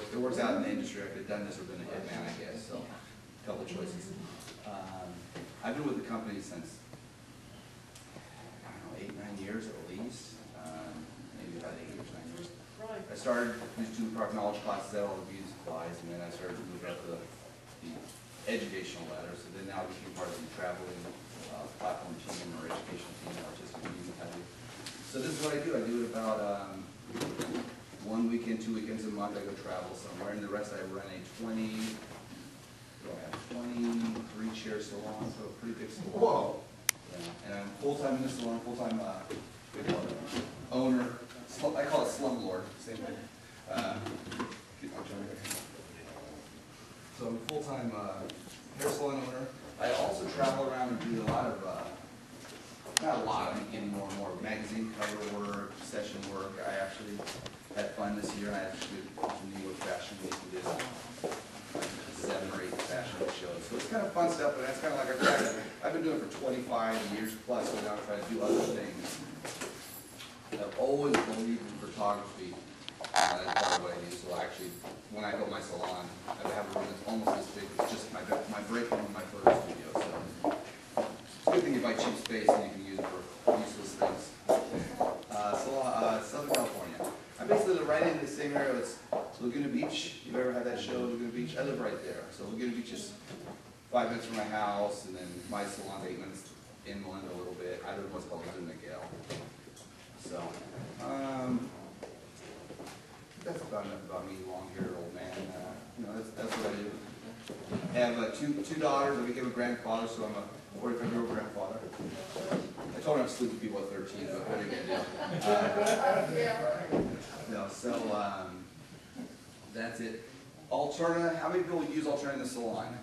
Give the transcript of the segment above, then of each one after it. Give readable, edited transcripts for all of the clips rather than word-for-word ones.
it works out in the industry. I could have done this or been a hitman, I guess. So, a couple of choices. I've been with the company since, I don't know, 8, 9 years at least. Maybe about 8 years, 9 years. I started these 2 product knowledge classes at all the beauty supplies, and then I started to move up the educational ladder. So then now I became part of the traveling platform team or educational team, artistic team, what have you. So this is what I do. I do it about 1 weekend, 2 weekends a month. I go travel somewhere, and the rest I run a 23-chair salon, so a pretty big salon. Whoa! Yeah. And I'm full-time in the salon, full-time owner. I call it slumlord, same thing. So I'm a full-time hair salon owner. I also travel around and do a lot of, not a lot, I'm getting more and more magazine cover work, session work. I actually had fun this year. I actually did the New York Fashion Week. We did 7 or 8 fashion shows. So it's kind of fun stuff, but that's kind of like I've been doing it for 25 years plus, so now I'm trying to do other things. I've always believed in photography. That's part of what I do. So actually, when I go to my salon, I have a room that's almost as big. It's just my break room and my photo studio. So it's a good thing you buy cheap space and you can use it for useless things. Southern California. I basically live right in the same area as Laguna Beach. You've ever had that show, Laguna Beach? I live right there. So Laguna Beach is 5 minutes from my house, and then my salon's 8 minutes inland a little bit. I live in what's called Laguna Miguel. So, that's about enough about me, long-haired old man. That's what I do. I have 2 daughters. I became a grandfather, so I'm a 45-year-old grandfather. I told him I'm sleeping people at 13, but what are you going to do? That's it. Alterna, how many people use Alterna in the salon?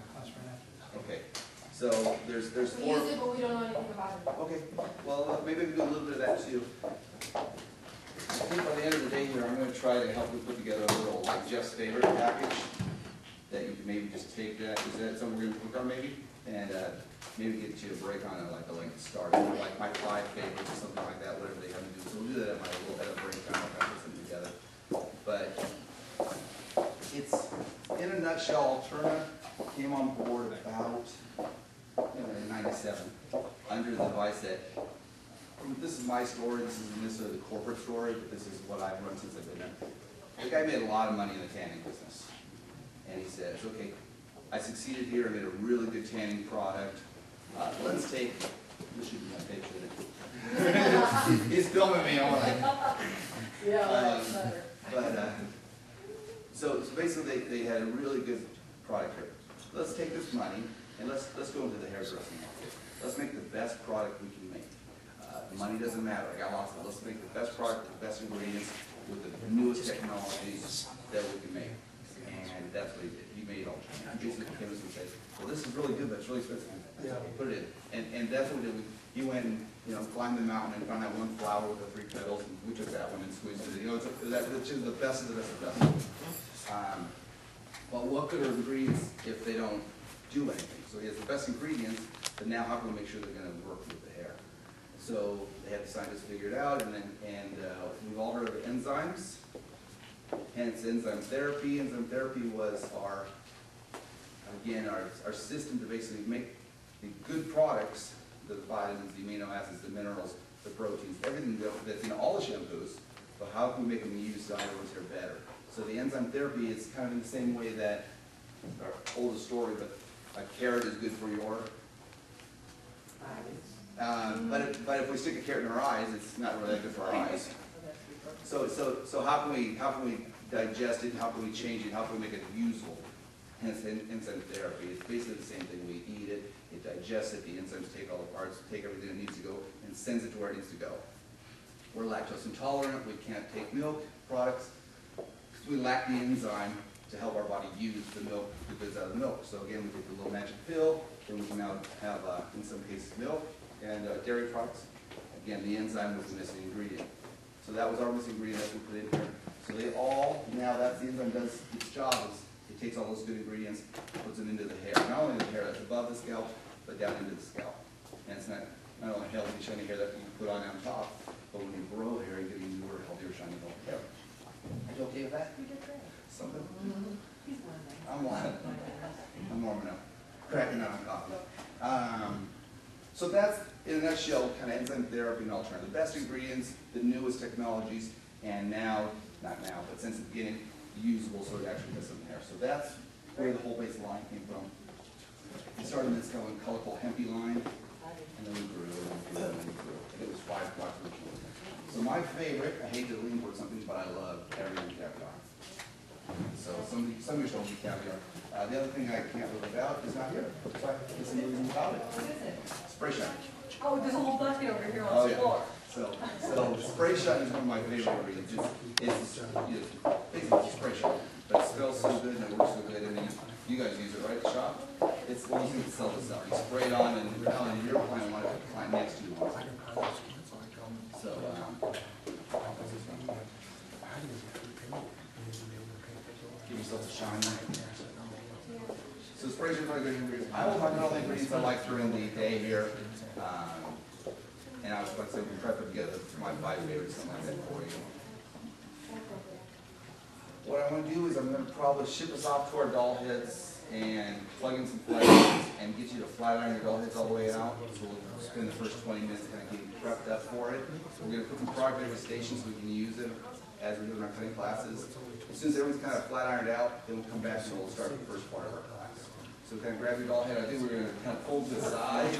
Okay. So there's 4. We use it, but we don't know anything about it. Okay. Well, maybe we can do a little bit of that too. I think by the end of the day here, I'm going to try to help you put together a little, like Jeff's favorite package that you can maybe just take that. Is that something we're going to work on maybe? And maybe get you a break on it, like a start, like my 5 favorites or something like that, whatever they have to do. So we'll do that at my little at a break time. I'll put something together. But it's, in a nutshell, Alterna came on board about in '97 under the advice that this is my story. This isn't necessarily the corporate story, but this is what I've run since I've been there. The guy made a lot of money in the tanning business, and he says, "Okay, I succeeded here. I made a really good tanning product. Let's take." This should be my picture. He's filming me. I'm like, Yeah, so basically they had a really good product here. Let's take this money and let's go into the hairdressing market. Let's make the best product we can make. The money doesn't matter. I got lots of it. Let's make the best product, the best ingredients with the newest technologies that we can make. And that's what he did. He made all. He basically came to us and said, "Well, this is really good, but it's really expensive. Yeah. Put it in." And that's what we did. He went and climbed the mountain and found that one flower with the 3 petals, and we took that one and squeezed it. It's the best of the best of the best. But what good are ingredients if they don't do anything? So he has the best ingredients, but now how can we make sure they're going to work with the hair? So they had the scientists figure it out, and we've all heard of enzymes. Hence enzyme therapy. Enzyme therapy was our system to basically make the good products, the vitamins, the amino acids, the minerals, the proteins, everything that's in all the shampoos, but how can we make them use the items that are better? So the enzyme therapy is kind of in the same way that our oldest story, but a carrot is good for your but if we stick a carrot in our eyes, it's not really that good for our eyes. So how can we digest it? How can we change it? How can we make it usable? Hence enzyme therapy. It's basically the same thing. We eat it, it digests it, the enzymes take all the parts, take everything that needs to go, and sends it to where it needs to go. We're lactose intolerant. We can't take milk products. We lack the enzyme to help our body use the milk, the goods out of the milk. So again, we take the little magic pill, then we can now have, in some cases, milk and dairy products. Again, the enzyme was the missing ingredient. So that was our missing ingredient that we put in here. So now that's the enzyme does its job is it takes all those good ingredients, puts them into the hair. Not only the hair that's above the scalp, but down into the scalp. And it's not only healthy, shiny hair that you put on top, but when you grow hair, you're getting newer, healthier, shiny hair. Are you okay with that? Something? I'm warming up. Cracking out on coffee. So that's, in a nutshell, kind of enzyme therapy and Alterna. The best ingredients, the newest technologies, and now, not now, but since the beginning, usable, so it actually does something there. So that's where the whole base line came from. We started in this kind of colorful hempy line, and then we grew and grew and grew. It was 5 o'clock per kilo. So my favorite, I hate to lean towards something, but I love everything caviar. So some of you don't eat caviar. The other thing I can't live without is not here. So I can listen to it without it. What is it? Spray shine. Oh, there's a whole bucket over here Oh, on the yeah. floor. So spray shine is one of my favorite ingredients. It's basically spray shine, but it smells so good and it works so good. And then you guys use it right at the shop. It's one of those things that sells itself. You spray it on, and your client wanted to plant next to you. So give yourself a shine. So spray shine is one of the good ingredients. I will talk about all the ingredients I like during the day here. And I was about to say, we try to put together my 5 favorites, something like that for you. What I want to do is I'm going to probably ship us off to our doll heads and plug in some flat irons and get you to flat iron your doll heads all the way out. So we'll spend the first 20 minutes kind of getting prepped up for it. We're going to put some product stations so we can use them as we're doing our cutting classes. As soon as everyone's kind of flat ironed out, then we'll come back and we'll start the first part of our class. So kind of grab your doll head. I think we're going to kind of pull to the side.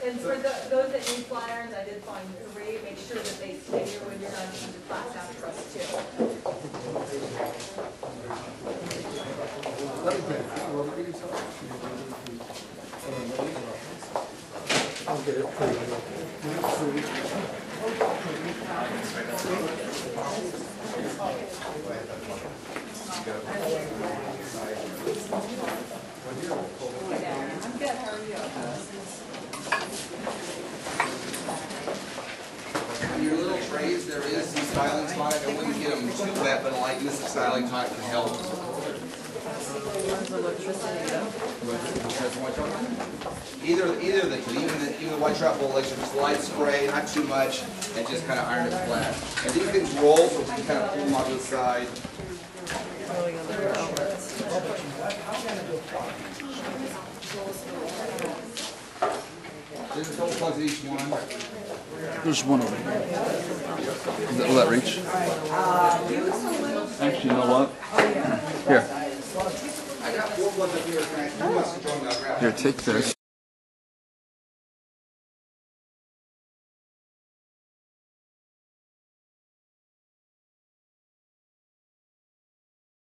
And for those that need flat irons, I did find 3. Make sure that they stay here when you're done in the class after us too. I'll get it for you. I'm good, how are you? In your little trays, there is some styling tonic. I wouldn't get them too wet, but a lightness of styling tonic can help. Either of the two, even the white trap will let you just light spray, not too much, and just kind of iron it flat. And these things roll, so we can kind of pull them onto the side. There's a couple plugs in each one. There's one over here. Will that reach? Actually, you know what? Here. I got 4 plugs up here. Who wants to join me? I'll grab Here, take this.